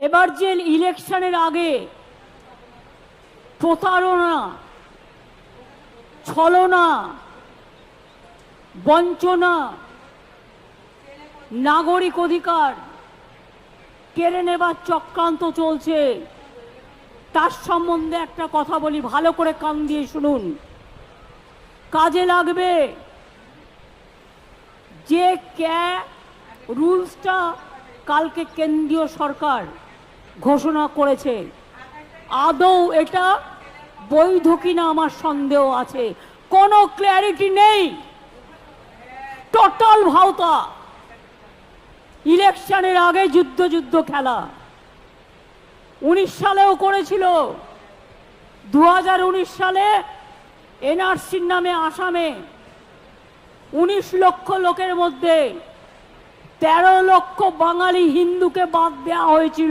এবার যে ইলেকশনের আগে প্রতারণা, ছলনা, বঞ্চনা, নাগরিক অধিকার কেড়ে নেবার চক্রান্ত চলছে, তার সম্বন্ধে একটা কথা বলি, ভালো করে কান দিয়ে শুনুন। কাজে লাগবে যে রুলসটা কালকে কেন্দ্রীয় সরকার ঘোষণা করেছে, আদৌ এটা বৈধ কিনা আমার সন্দেহ আছে। কোনো ক্ল্যারিটি নেই, টোটাল ভাওতা। ইলেকশনের আগে যুদ্ধ খেলা 19 সালেও করেছিল। 2019 সালে এনআরসির নামে আসামে 19 লক্ষ লোকের মধ্যে 13 লক্ষ বাঙালি হিন্দুকে বাদ দেওয়া হয়েছিল।